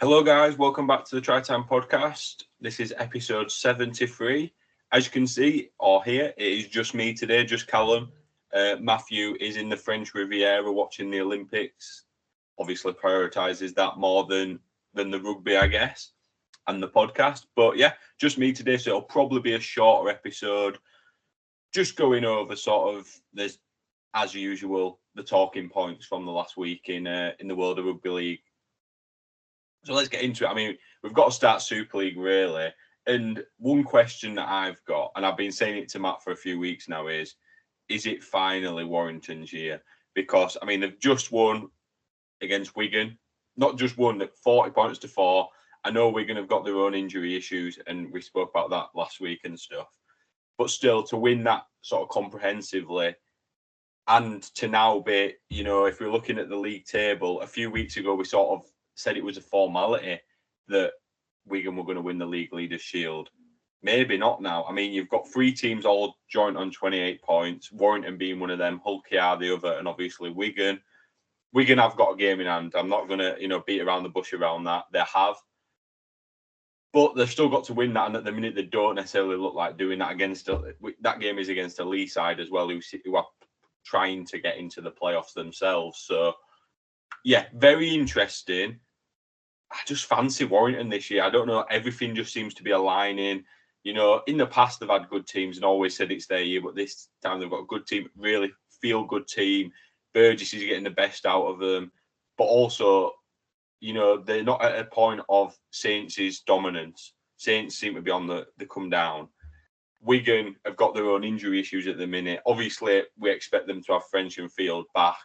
Hello guys, welcome back to the Try Time podcast. This is episode 73. As you can see or hear, it is just me today, just Callum. Matthew is in the French Riviera watching the Olympics. Obviously prioritises that more than the rugby, I guess, and the podcast. But yeah, just me today, so it'll probably be a shorter episode. Just going over sort of, there's, as usual, the talking points from the last week in the world of rugby league. So let's get into it. I mean, we've got to start Super League, really. And one question that I've got, and I've been saying it to Matt for a few weeks now, is it finally Warrington's year? Because, I mean, they've just won against Wigan. Not just won, 40 points to 4. I know Wigan have got their own injury issues, and we spoke about that last week and stuff. But still, to win that sort of comprehensively, and to now be, you know, if we're looking at the league table, a few weeks ago we sort of said it was a formality that Wigan were going to win the League Leaders' Shield. Maybe not now. I mean, you've got 3 teams all joint on 28 points, Warrington being one of them, Hull KR the other, and obviously Wigan. Wigan have got a game in hand. I'm not going to, beat around the bush around that. They have. But they've still got to win that, and at the minute they don't necessarily look like doing that against... That game is against a Lee side as well, who are trying to get into the playoffs themselves. So, yeah, very interesting. I just fancy Warrington this year. I don't know. Everything just seems to be aligning. You know, in the past, they've had good teams and always said it's their year, but this time they've got a good team, really feel-good team. Burgess is getting the best out of them. But also, they're not at a point of Saints' dominance. Saints seem to be on the come down. Wigan have got their own injury issues at the minute. Obviously, we expect them to have French and Field back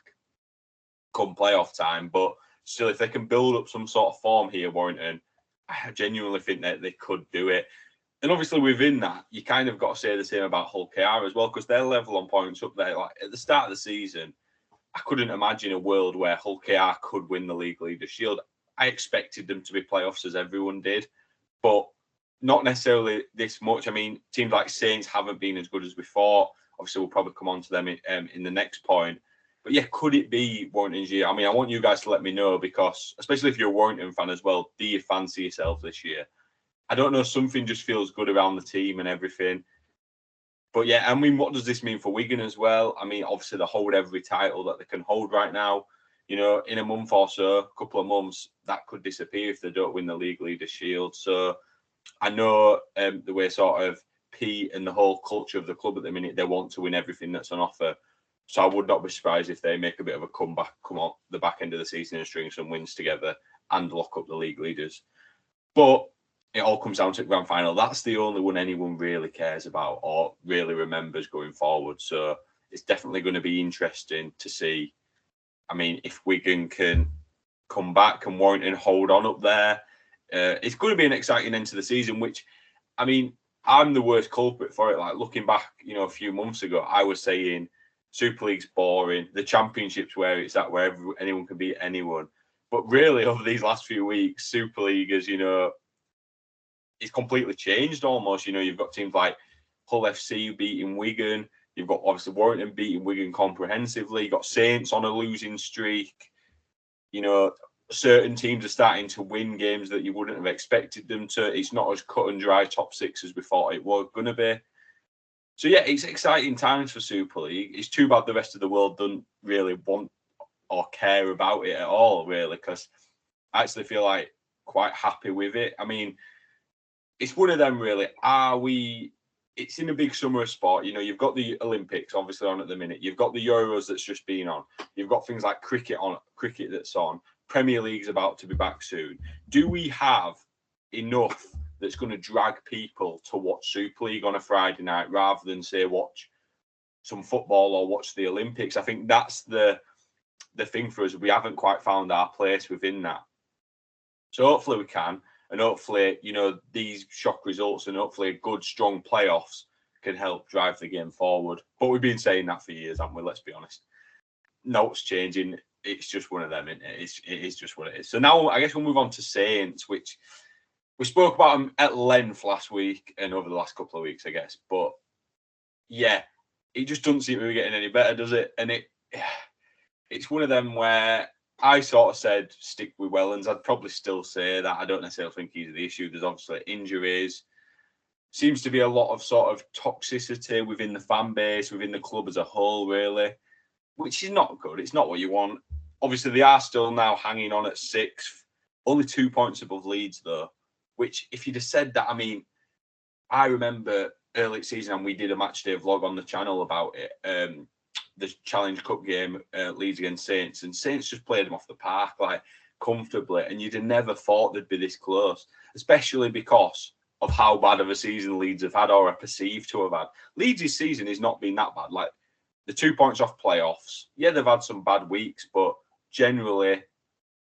come playoff time, but still, if they can build up some sort of form here, Warrington, I genuinely think that they could do it. And obviously within that, you kind of got to say the same about Hull KR as well, because they're level on points up there. Like at the start of the season, I couldn't imagine a world where Hull KR could win the League Leaders' Shield. I expected them to be playoffs as everyone did, but not necessarily this much. I mean, teams like Saints haven't been as good as we thought. Obviously, we'll probably come on to them in the next point. But yeah, could it be Warrington's year? I mean, I want you guys to let me know, because, especially if you're a Warrington fan as well, do you fancy yourself this year? I don't know, something just feels good around the team and everything. But yeah, I mean, what does this mean for Wigan as well? I mean, obviously they hold every title that they can hold right now. You know, in a month or so, a couple of months, that could disappear if they don't win the League Leaders' Shield. So I know the way sort of Pete and the whole culture of the club at the minute, they want to win everything that's on offer. So I would not be surprised if they make a bit of a comeback, come on the back end of the season and string some wins together and lock up the league leaders. But it all comes down to the grand final. That's the only one anyone really cares about or really remembers going forward. So it's definitely going to be interesting to see. I mean, if Wigan can come back and Warrington hold on up there, it's going to be an exciting end to the season, which, I mean, I'm the worst culprit for it. Like looking back, a few months ago, I was saying Super League's boring. The Championship's where it's at, where anyone can beat anyone. But really, over these last few weeks, Super League is, it's completely changed almost. You've got teams like Hull FC beating Wigan. You've got, obviously, Warrington beating Wigan comprehensively. You've got Saints on a losing streak. Certain teams are starting to win games that you wouldn't have expected them to. It's not as cut and dry top 6 as we thought it was going to be. So, yeah, it's exciting times for Super League. It's too bad the rest of the world doesn't really want or care about it at all, really, because I actually feel like quite happy with it. I mean, it's one of them, really. It's in a big summer of sport. You've got the Olympics, obviously, on at the minute. You've got the Euros that's just been on. You've got things like cricket that's on. Premier League's about to be back soon. Do we have enough that's going to drag people to watch Super League on a Friday night rather than, say, watch some football or watch the Olympics? I think that's the thing for us. We haven't quite found our place within that. So hopefully we can. And hopefully, these shock results and hopefully good, strong playoffs can help drive the game forward. But we've been saying that for years, haven't we? Let's be honest. No, it's changing. It's just one of them, isn't it? It is just what it is. So now I guess we'll move on to Saints, which we spoke about them at length last week and over the last couple of weeks, I guess. But yeah, it just doesn't seem to be getting any better, does it? And it's one of them where I sort of said stick with Wellens. I'd probably still say that. I don't necessarily think he's the issue. There's obviously injuries. Seems to be a lot of sort of toxicity within the fan base, within the club as a whole, really, which is not good. It's not what you want. Obviously, they are still now hanging on at 6th, only 2 points above Leeds, though, which if you'd have said that, I mean, I remember early season and we did a match day vlog on the channel about it, the Challenge Cup game, Leeds against Saints, and Saints just played them off the park, like, comfortably, and you'd have never thought they'd be this close, especially because of how bad of a season Leeds have had or are perceived to have had. Leeds' season has not been that bad. Like, the 2 points off playoffs, yeah, they've had some bad weeks, but generally,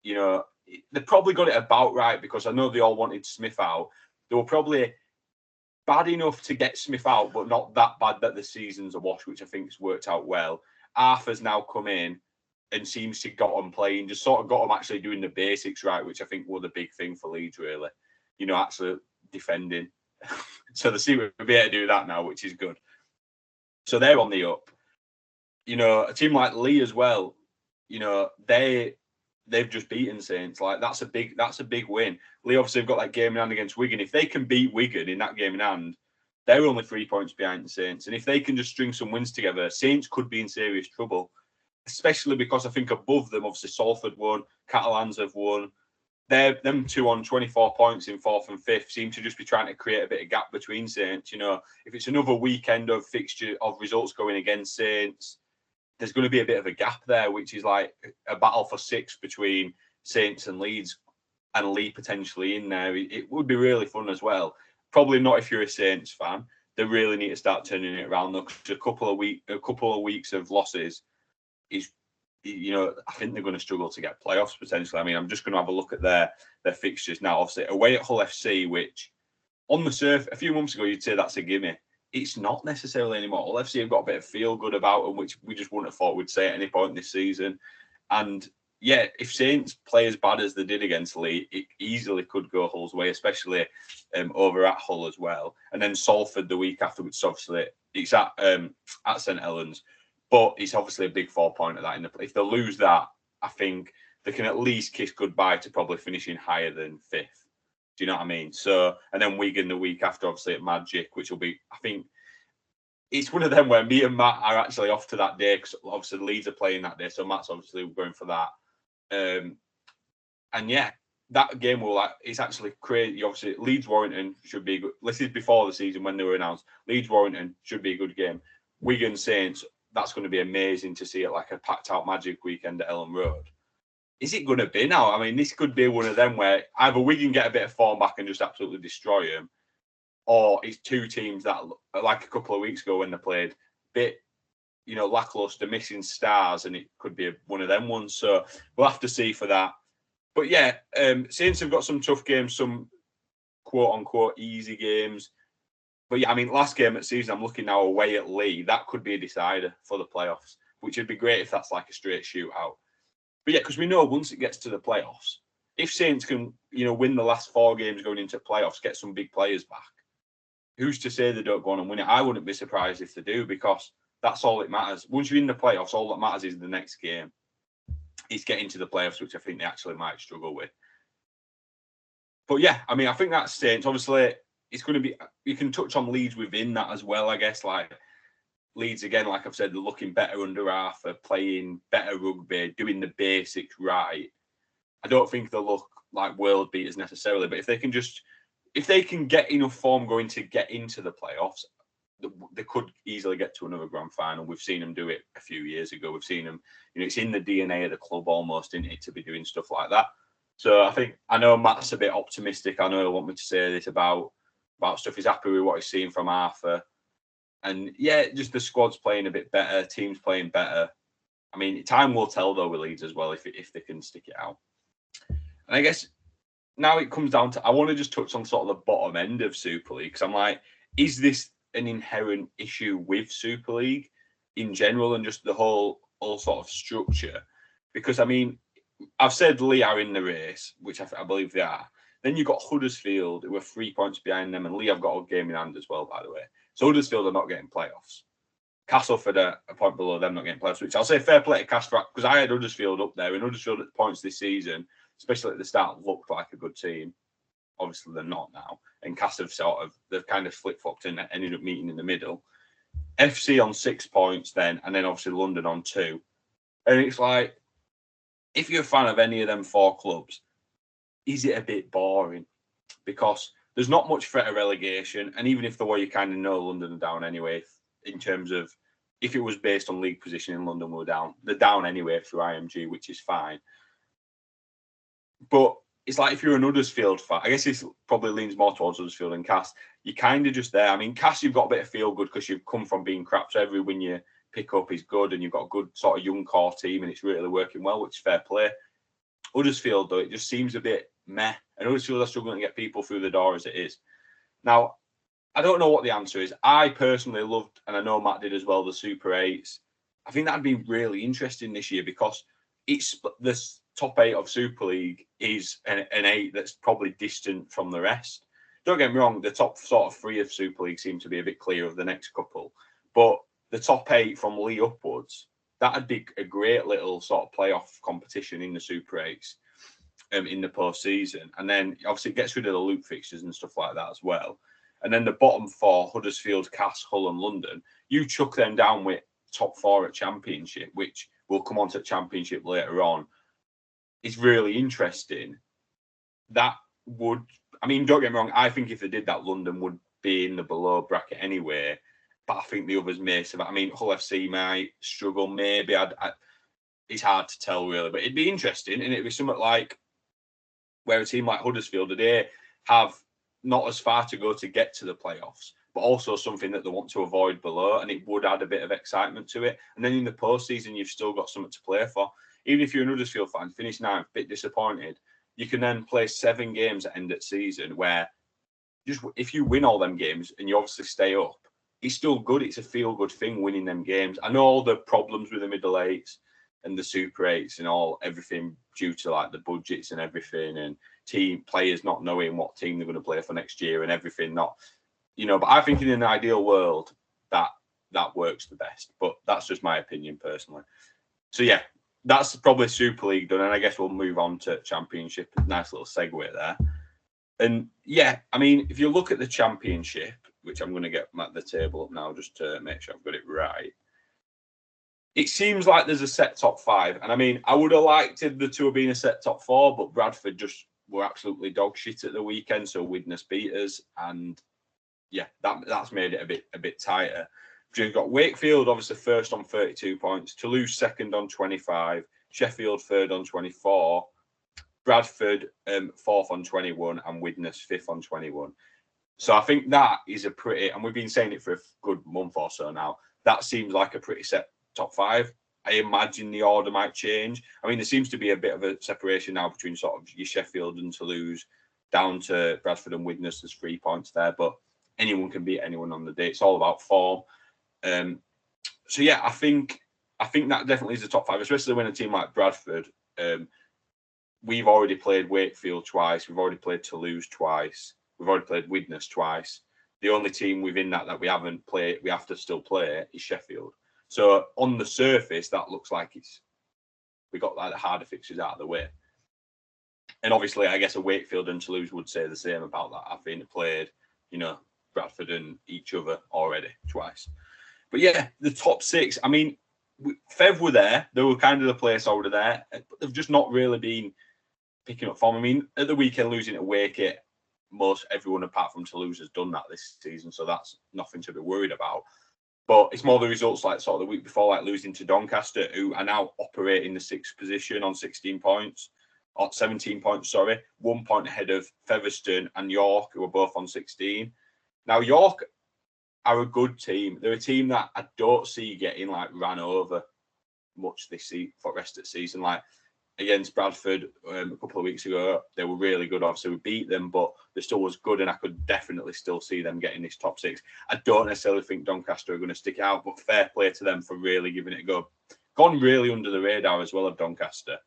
you know, they probably got it about right, because I know they all wanted Smith out. They were probably bad enough to get Smith out, but not that bad that the season's a wash, which I think has worked out well. Arthur's now come in and seems to got them playing, just sort of got them actually doing the basics right, which I think were the big thing for Leeds, really. You know, actually defending. So they seem to be able to do that now, which is good. So they're on the up. You know, a team like Lee as well, you know, they've just beaten Saints. Like, that's a big win. Lee obviously have got that game in hand against Wigan. If they can beat Wigan in that game in hand, they're only 3 points behind the Saints. And if they can just string some wins together, Saints could be in serious trouble. Especially because I think above them, obviously Salford won, Catalans have won. Them two on 24 points in 4th and 5th seem to just be trying to create a bit of gap between Saints. You know, if it's another weekend of fixture of results going against Saints, there's going to be a bit of a gap there, which is like a battle for 6 between Saints and Leeds, and Lee potentially in there. It would be really fun as well. Probably not if you're a Saints fan. They really need to start turning it around, though, because a couple of weeks of losses is, you know, I think they're going to struggle to get playoffs potentially. I mean, I'm just going to have a look at their fixtures now. Obviously, away at Hull FC, which on the surface, a few months ago, you'd say that's a gimme. It's not necessarily anymore. Hull FC have got a bit of feel good about them, which we just wouldn't have thought we'd say at any point this season. And yeah, if Saints play as bad as they did against Lee, it easily could go Hull's way, especially over at Hull as well. And then Salford the week after, which obviously it's at St Helens. But it's obviously a big 4 pointer that if they lose that, I think they can at least kiss goodbye to probably finishing higher than 5th. Do you know what I mean? So, and then Wigan the week after, obviously at Magic, which will be, I think, it's one of them where me and Matt are actually off to that day, because obviously Leeds are playing that day, so Matt's obviously going for that. And yeah, that game will it's actually crazy. Obviously, Leeds Warrington should be good. This is before the season when they were announced. Leeds Warrington should be a good game. Wigan Saints, that's going to be amazing to see it like a packed out Magic weekend at Ellen Road. Is it going to be now? I mean, this could be one of them where either Wigan get a bit of form back and just absolutely destroy them, or it's two teams that, like a couple of weeks ago when they played, bit, you know, lackluster, missing stars, and it could be one of them ones. So we'll have to see for that. But yeah, Saints have got some tough games, some quote-unquote easy games. But yeah, I mean, last game at season, I'm looking now away at Lee. That could be a decider for the playoffs, which would be great if that's like a straight shootout. But yeah, because we know once it gets to the playoffs, if Saints can, you know, win the last 4 games going into playoffs, get some big players back, who's to say they don't go on and win it? I wouldn't be surprised if they do, because that's all it matters. Once you're in the playoffs, all that matters is the next game. It's getting to the playoffs, which I think they actually might struggle with. But yeah, I mean, I think that's Saints. Obviously, it's going to be, you can touch on Leeds within that as well, I guess. Like Leeds, again, like I've said, they're looking better under Arthur, playing better rugby, doing the basics right. I don't think they'll look like world beaters necessarily, but if they can get enough form going to get into the playoffs, they could easily get to another grand final. We've seen them do it a few years ago. We've seen them, you know, it's in the DNA of the club almost, isn't it, to be doing stuff like that. So I know Matt's a bit optimistic. I know he'll want me to say this about stuff. He's happy with what he's seen from Arthur. And yeah, just the squad's playing a bit better, team's playing better. I mean, time will tell though with Leeds as well if they can stick it out. And I guess now it comes down to, I want to just touch on sort of the bottom end of Super League, because I'm like, is this an inherent issue with Super League in general and just the whole sort of structure? Because I mean, I've said Lee are in the race, which I believe they are. Then you've got Huddersfield, who are 3 points behind them, and Lee have got a game in hand as well, by the way. So Huddersfield are not getting playoffs. Castleford are a point below them, not getting playoffs, which I'll say fair play to Castleford, because I had Huddersfield up there, and Huddersfield at the points this season, especially at the start, looked like a good team. Obviously, they're not now. And Castleford they've kind of flip-flopped and ended up meeting in the middle. FC on 6 points then, and then obviously London on 2. And it's like, if you're a fan of any of them 4 clubs, is it a bit boring? Because there's not much threat of relegation, and even if there were, you kind of know London are down anyway. In terms of, if it was based on league position in London, we're down. They're down anyway through IMG, which is fine. But it's like if you're an Huddersfield fan, I guess it probably leans more towards Huddersfield and Cass. You're kind of just there. I mean, Cass, you've got a bit of feel good because you've come from being crap. So every win you pick up is good, and you've got a good sort of young core team, and it's really working well, which is fair play. Huddersfield, though, it just seems a bit meh. And Huddersfield are struggling to get people through the door as it is. Now, I don't know what the answer is. I personally loved, and I know Matt did as well, the Super 8s. I think that'd be really interesting this year because it's the top 8 of Super League is an 8 that's probably distant from the rest. Don't get me wrong, the top sort of 3 of Super League seem to be a bit clear of the next couple. But the top 8 from League upwards, that'd be a great little sort of playoff competition in the Super 8s in the post-season. And then obviously it gets rid of the loop fixtures and stuff like that as well. And then the bottom 4, Huddersfield, Cass, Hull and London, you chuck them down with top 4 at Championship, which we'll come on to Championship later on. It's really interesting. That would, I mean, don't get me wrong, I think if they did that, London would be in the below bracket anyway. But I think the others may survive. I mean, Hull FC might struggle, maybe. It's hard to tell, really. But it'd be interesting, and it'd be something like where a team like Huddersfield, they have not as far to go to get to the playoffs, but also something that they want to avoid below, and it would add a bit of excitement to it. And then in the postseason, you've still got something to play for. Even if you're an Huddersfield fan, finish 9th, bit disappointed, you can then play 7 games at end of season where just if you win all them games and you obviously stay up, it's still good. It's a feel-good thing winning them games. I know all the problems with the middle 8s and the Super 8s and everything due to like the budgets and everything and team players not knowing what team they're going to play for next year and everything not, but I think in an ideal world that works the best, but that's just my opinion personally. So yeah, that's probably Super League done, and I guess we'll move on to Championship. Nice little segue there. And yeah, I mean, if you look at the Championship, which I'm going to get the table up now just to make sure I've got it right, it seems like there's a set top 5. And I mean, I would have liked the 2 being a set top 4, but Bradford just were absolutely dog shit at the weekend, so Widnes beat us. And yeah, that's made it a bit tighter. You've got Wakefield, obviously, first on 32 points. Toulouse, second on 25. Sheffield, third on 24. Bradford, fourth on 21. And Widnes, fifth on 21. So I think that is a pretty, and we've been saying it for a good month or so now, that seems like a pretty set top 5. I imagine the order might change. I mean, there seems to be a bit of a separation now between sort of your Sheffield and Toulouse down to Bradford and Widnes. There's 3 points there, but anyone can beat anyone on the day. It's all about form. So yeah, I think that definitely is the top 5, especially when a team like Bradford. We've already played Wakefield twice. We've already played Toulouse twice. We've already played Widnes twice. The only team within that we haven't played, we have to still play, is Sheffield. So on the surface, that looks like we got like the harder fixtures out of the way. And obviously, I guess a Wakefield and Toulouse would say the same about that. I think they played, Bradford and each other already twice. But yeah, the top 6. I mean, Fev were there. They were kind of the placeholder there, but they've just not really been picking up form. I mean, at the weekend losing to Wake, most everyone apart from Toulouse has done that this season, so that's nothing to be worried about. But it's more the results like sort of the week before, like losing to Doncaster, who are now operating the 6th position on 16 points, or 17 points, sorry, 1 point ahead of Featherstone and York, who are both on 16. Now, York are a good team. They're a team that I don't see getting like ran over much this for the rest of the season. Like against Bradford a couple of weeks ago, they were really good. Obviously, we beat them, but they still was good, and I could definitely still see them getting this top 6. I don't necessarily think Doncaster are going to stick out, but fair play to them for really giving it a go. Gone really under the radar as well of Doncaster.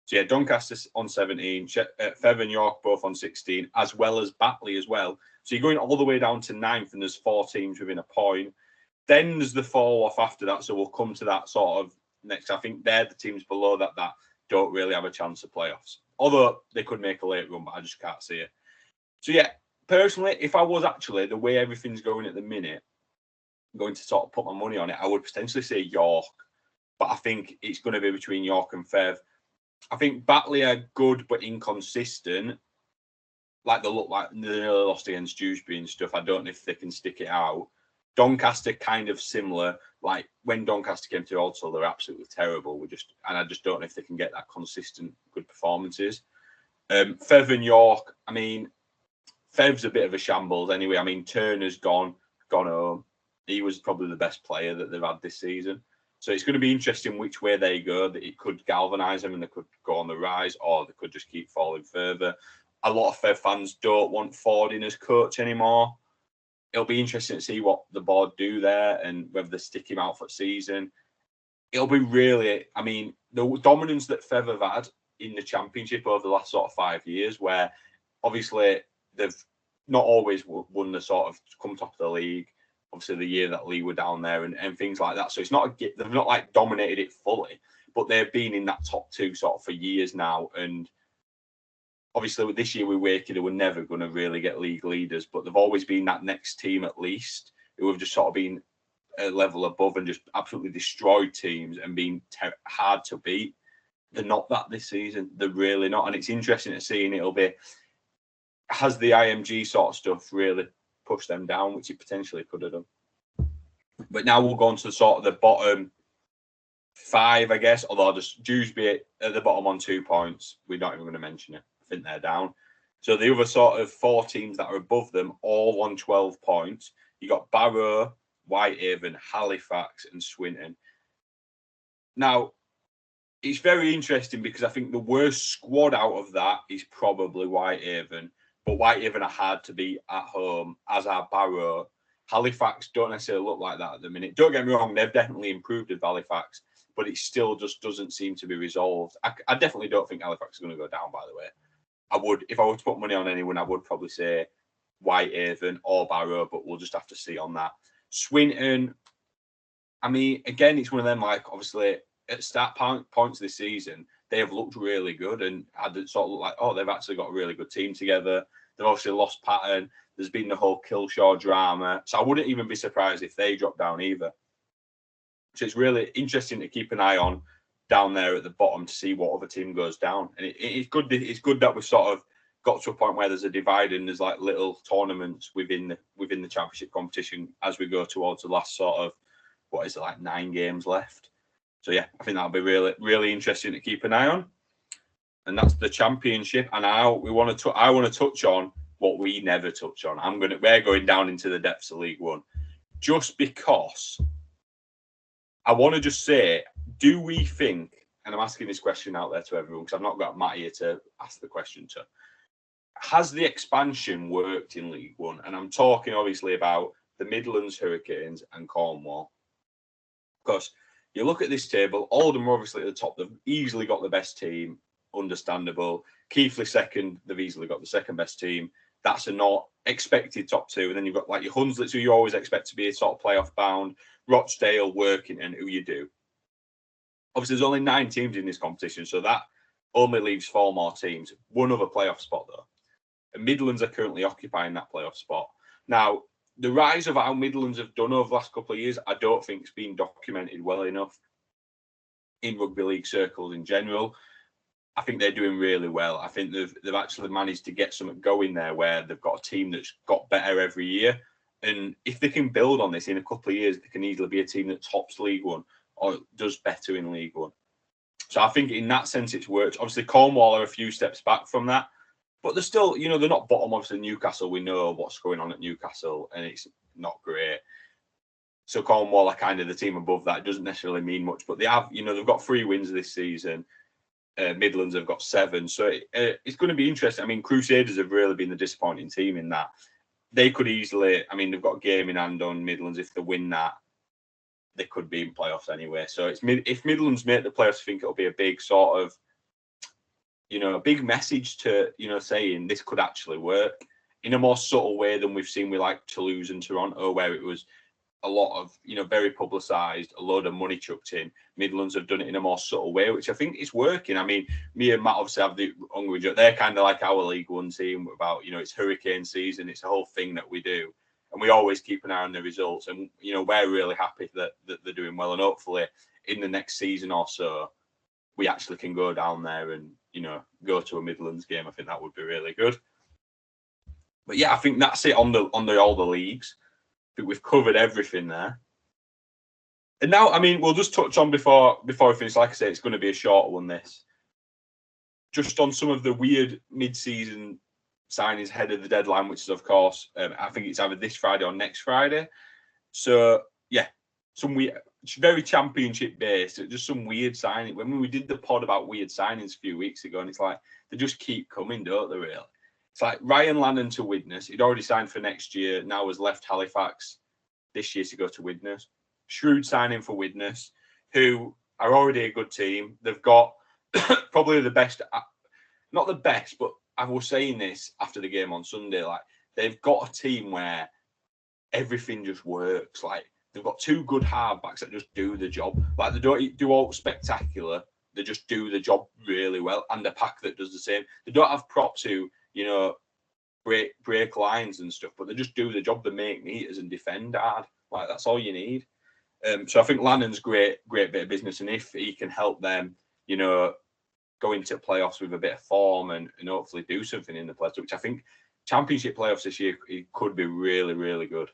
So yeah, Doncaster on 17, Fev and York both on 16, as well as Batley as well. So you're going all the way down to 9th, and there's 4 teams within a point. Then there's the fall off after that. So we'll come to that sort of next. I think they're the teams below that don't really have a chance of playoffs. Although they could make a late run, but I just can't see it. So yeah, personally, if I was actually the way everything's going at the minute, going to sort of put my money on it, I would potentially say York. But I think it's going to be between York and Fev. I think Batley are good but inconsistent. Like they look like they nearly lost against Dewsbury and stuff. I don't know if they can stick it out. Doncaster kind of similar. Like when Doncaster came to Oldham, they're absolutely terrible. I just don't know if they can get that consistent good performances. Fev and York. I mean, Fev's a bit of a shambles anyway. I mean, Turner's gone home. He was probably the best player that they've had this season. So it's going to be interesting which way they go. That it could galvanise them and they could go on the rise, or they could just keep falling further. A lot of Fev fans don't want Ford in as coach anymore. It'll be interesting to see what the board do there and whether they stick him out for the season. It'll be really, I mean, the dominance that Fev have had in the Championship over the last sort of 5 years, where obviously they've not always won the sort of come top of the league. Obviously, the year that Lee were down there and things like that. So it's not they've not like dominated it fully, but they've been in that top two sort of for years now. And obviously, with this year with Wakey, they were never going to really get league leaders, but they've always been that next team at least who have just sort of been a level above and just absolutely destroyed teams and been hard to beat. They're not that this season. They're really not. And it's interesting to see, and it'll be, has the IMG sort of stuff really pushed them down, which it potentially could have done. But now we'll go on to sort of the bottom 5, I guess, although just Dewsbury at the bottom on 2 points. We're not even going to mention it. I think they're down. So the other sort of 4 teams that are above them, all on 12 points. You got Barrow, Whitehaven, Halifax, and Swinton. Now, it's very interesting because I think the worst squad out of that is probably Whitehaven. But Whitehaven are hard to beat at home, as are Barrow. Halifax don't necessarily look like that at the minute. Don't get me wrong, they've definitely improved with Halifax, but it still just doesn't seem to be resolved. I definitely don't think Halifax is going to go down, by the way. I would, if I were to put money on anyone, I would probably say Whitehaven or Barrow, but we'll just have to see on that. Swinton, I mean, again, it's one of them, like, obviously, at start points this season, they have looked really good and had sort of looked like, oh, they've actually got a really good team together. They've obviously lost pattern. There's been the whole Killshaw drama. So I wouldn't even be surprised if they drop down either. So it's really interesting to keep an eye on down there at the bottom to see what other team goes down. And it's good. It's good that we've sort of got to a point where there's a divide and there's like little tournaments within the championship competition as we go towards the last sort of, what is it, like 9 games left. So yeah, I think that'll be really, really interesting to keep an eye on. And that's the championship. And now I want to touch on what we never touch on. We're going down into the depths of League One, just because I want to just say, do we think? And I'm asking this question out there to everyone because I've not got Matt here to ask the question to. Has the expansion worked in League One? And I'm talking obviously about the Midlands Hurricanes and Cornwall, because you look at this table, Oldham are obviously at the top. They've easily got the best team, understandable. Keighley second, they've easily got the second best team. That's a not expected top 2. And then you've got like your Hunslets, who you always expect to be a sort of playoff bound, Rochdale, Workington, who you do. Obviously, there's only 9 teams in this competition, so that only leaves 4 more teams. One other playoff spot, though. And Midlands are currently occupying that playoff spot. Now, the rise of how Midlands have done over the last couple of years, I don't think it's been documented well enough in rugby league circles in general. I think they're doing really well. I think they've actually managed to get something going there where they've got a team that's got better every year. And if they can build on this in a couple of years, they can easily be a team that tops League One or does better in League One. So I think in that sense it's worked. Obviously, Cornwall are a few steps back from that. But they're still, they're not bottom. Obviously, Newcastle, we know what's going on at Newcastle, and it's not great. So Cornwall are kind of the team above that. It doesn't necessarily mean much, but they have, they've got 3 wins this season. Midlands have got 7. So it's going to be interesting. I mean, Crusaders have really been the disappointing team in that. They could easily, they've got a game in hand on Midlands. If they win that, they could be in playoffs anyway. So if Midlands make the playoffs, I think it'll be a big sort of, a big message to, saying this could actually work in a more subtle way than we've seen with like Toulouse and Toronto, where it was a lot of, very publicised, a load of money chucked in. Midlands have done it in a more subtle way, which I think is working. I mean, me and Matt obviously have the hungry joke. They're kind of like our League One team about, it's hurricane season. It's a whole thing that we do. And we always keep an eye on the results. And, we're really happy that they're doing well. And hopefully in the next season or so, we actually can go down there and, go to a Midlands game. I think that would be really good. But yeah, I think that's it on all the leagues. I think we've covered everything there. And now, I mean, we'll just touch on before we finish. Like I say, it's going to be a short one, this. Just on some of the weird mid-season signings ahead of the deadline, which is, of course, I think it's either this Friday or next Friday. So, yeah, some weird, very championship-based, just some weird signing. When we did the pod about weird signings a few weeks ago, and it's like, they just keep coming, don't they, really? It's like Ryan Lannon to Widnes. He'd already signed for next year. Now has left Halifax this year to go to Widnes. Shrewd signing for Widnes, who are already a good team. They've got probably the best, not the best, but I was saying this after the game on Sunday. Like, they've got a team where everything just works. Like, they've got two good halfbacks that just do the job. Like, they don't do all spectacular. They just do the job really well. And a pack that does the same. They don't have props who, break lines and stuff, but they just do the job. They make meters and defend hard. Like, that's all you need. So I think Lannon's great bit of business, and if he can help them, go into playoffs with a bit of form and hopefully do something in the playoffs, which I think championship playoffs this year, it could be really, really good.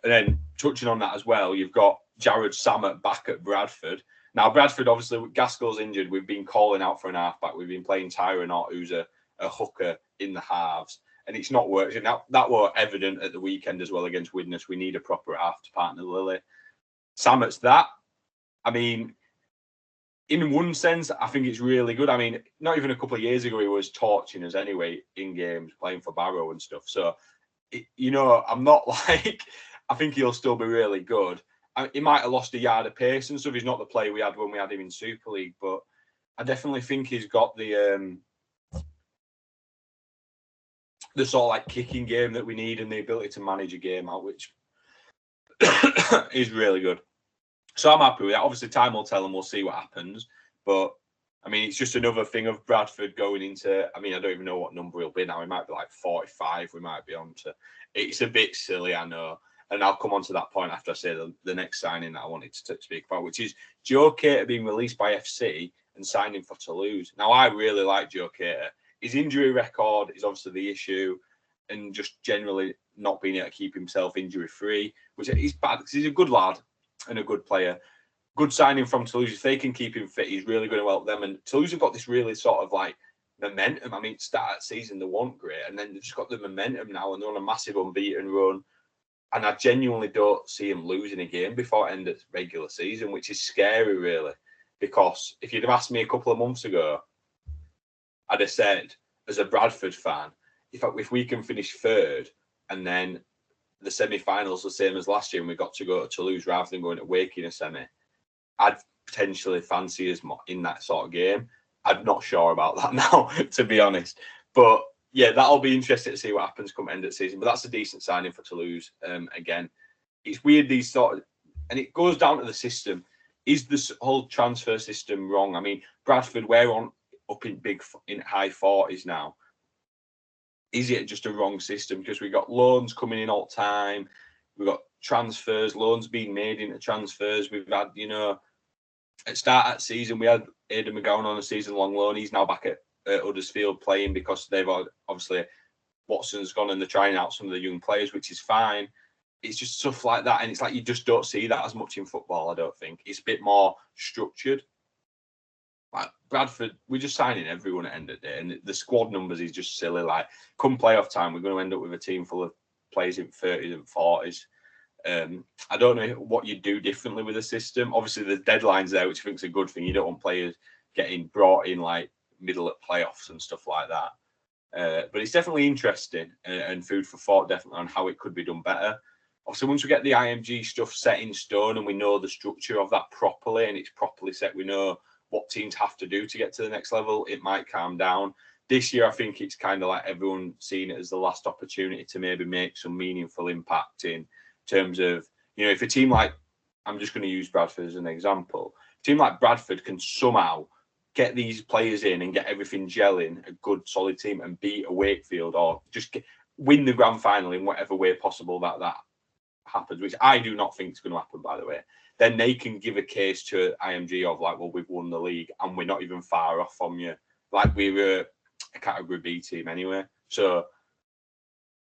And then touching on that as well, you've got Jared Samet back at Bradford. Now, Bradford, obviously, Gaskell's injured. We've been calling out for an halfback. We've been playing Tyrone Ott, who's a hooker in the halves, and it's not working. Now, that were evident at the weekend as well against Widnes. We need a proper half to partner Lily. Samet's that. I mean, in one sense, I think it's really good. I mean, not even a couple of years ago, he was torching us anyway in games, playing for Barrow and stuff. So, I'm not like, I think he'll still be really good. He might have lost a yard of pace and stuff. He's not the player we had when we had him in Super League, but I definitely think he's got the sort of like kicking game that we need and the ability to manage a game out, which is really good. So I'm happy with that. Obviously, time will tell and we'll see what happens. But, I mean, it's just another thing of Bradford going into, I mean, I don't even know what number he'll be now. He might be like 45. We might be on to. It's a bit silly, I know. And I'll come on to that point after I say the next signing that I wanted to speak about, which is Joe Cater being released by FC and signing for Toulouse. Now, I really like Joe Cater. His injury record is obviously the issue, and just generally not being able to keep himself injury-free, which is bad because he's a good lad and a good player. Good signing from Toulouse. If they can keep him fit, he's really going to help them. And Toulouse have got this really sort of like momentum. I mean, start of the season, they weren't great, and then they've just got the momentum now, and they're on a massive unbeaten run. And I genuinely don't see him losing a game before end of regular season, which is scary, really. Because if you'd have asked me a couple of months ago, I'd have said, as a Bradford fan, if we can finish third and then the semi-finals the same as last year and we got to go to Toulouse rather than going to Wake in a semi, I'd potentially fancy us in that sort of game. I'm not sure about that now, to be honest. But yeah, that'll be interesting to see what happens come end of the season. But that's a decent signing for Toulouse. Again, it's weird these sort of, and it goes down to the system. Is this whole transfer system wrong? I mean, Bradford, we're on up in high 40s now. Is it just a wrong system? Because we've got loans coming in all the time. We've got transfers, loans being made into transfers. We've had, at start of the season, we had Aidan McGowan on a season-long loan. He's now back at Huddersfield playing because they've obviously, Watson's gone and they're trying out some of the young players, which is fine. It's just stuff like that. And it's like you just don't see that as much in football, I don't think. It's a bit more structured. Like Bradford, we're just signing everyone at the end of the day. And the squad numbers is just silly. Like, come playoff time, we're going to end up with a team full of players in 30s and 40s. I don't know what you do differently with the system. Obviously, the deadline's there, which I think is a good thing. You don't want players getting brought in like middle at playoffs and stuff like that. But it's definitely interesting and food for thought, definitely, on how it could be done better. Obviously, once we get the IMG stuff set in stone and we know the structure of that properly and it's properly set, we know what teams have to do to get to the next level, it might calm down. This year, I think it's kind of like everyone seeing it as the last opportunity to maybe make some meaningful impact in in terms of, if a team like, I'm just going to use Bradford as an example, a team like Bradford can somehow get these players in and get everything gelling, a good solid team, and beat a Wakefield, or just win the grand final in whatever way possible that happens, which I do not think is going to happen, by the way, then they can give a case to IMG of like, well, we've won the league and we're not even far off from you. Like, we were a Category B team anyway. So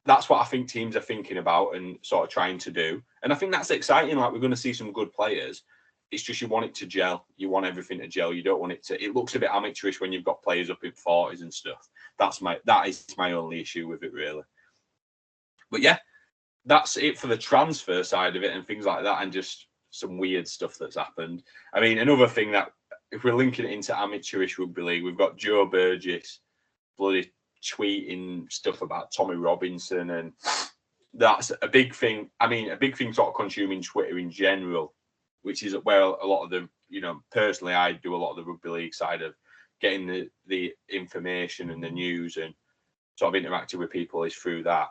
that's what I think teams are thinking about and sort of trying to do. And I think that's exciting. Like, we're going to see some good players. It's just you want it to gel. You want everything to gel. You don't want it to... It looks a bit amateurish when you've got players up in 40s and stuff. That is my only issue with it, really. But yeah, that's it for the transfer side of it and things like that, and just some weird stuff that's happened. I mean, another thing that, if we're linking it into amateurish rugby league, we've got Joe Burgess bloody tweeting stuff about Tommy Robinson, and that's a big thing. I mean, a big thing sort of consuming Twitter in general, which is where a lot of the, personally, I do a lot of the rugby league side of getting the information and the news and sort of interacting with people is through that.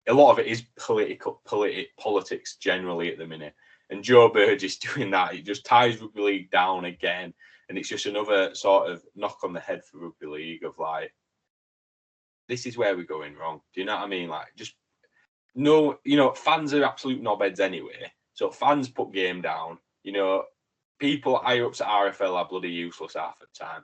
A lot of it is politics generally at the minute. And Joe Burgess doing that, it just ties rugby league down again. And it's just another sort of knock on the head for rugby league of like, this is where we're going wrong. Do you know what I mean? Like, just no, fans are absolute knobheads anyway. So fans put game down. People higher ups at RFL are bloody useless half the time.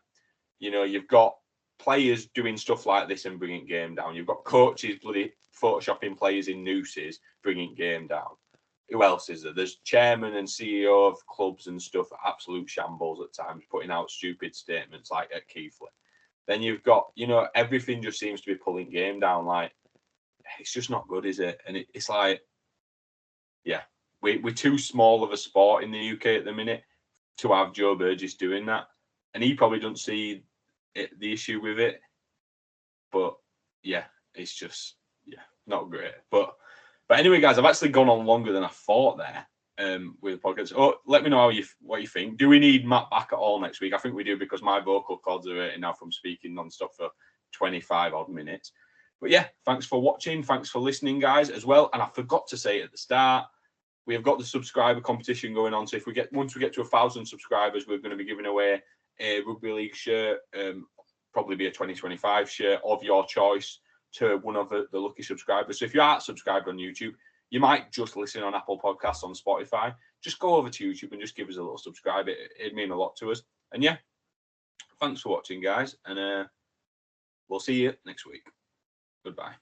You've got players doing stuff like this and bringing game down. You've got coaches bloody photoshopping players in nooses, bringing game down. Who else is there? There's chairman and CEO of clubs and stuff, absolute shambles at times, putting out stupid statements like at Keighley. Then you've got, everything just seems to be pulling game down. Like, it's just not good, is it? And it's like, yeah, we're too small of a sport in the UK at the minute to have Joe Burgess doing that. And he probably doesn't see the issue with it. But, yeah, it's just, not great. But anyway, guys, I've actually gone on longer than I thought there with the podcast. Oh, let me know what you think. Do we need Matt back at all next week? I think we do, because my vocal cords are hurting now from speaking non-stop for 25 odd minutes. But yeah, thanks for watching. Thanks for listening, guys, as well. And I forgot to say at the start, we have got the subscriber competition going on. So once we get to 1,000 subscribers, we're going to be giving away a rugby league shirt, probably be a 2025 shirt of your choice, to one of the lucky subscribers. So if you aren't subscribed on YouTube, you might just listen on Apple Podcasts, on Spotify. Just go over to YouTube and just give us a little subscribe. It'd mean a lot to us. And yeah, thanks for watching, guys. And we'll see you next week. Goodbye.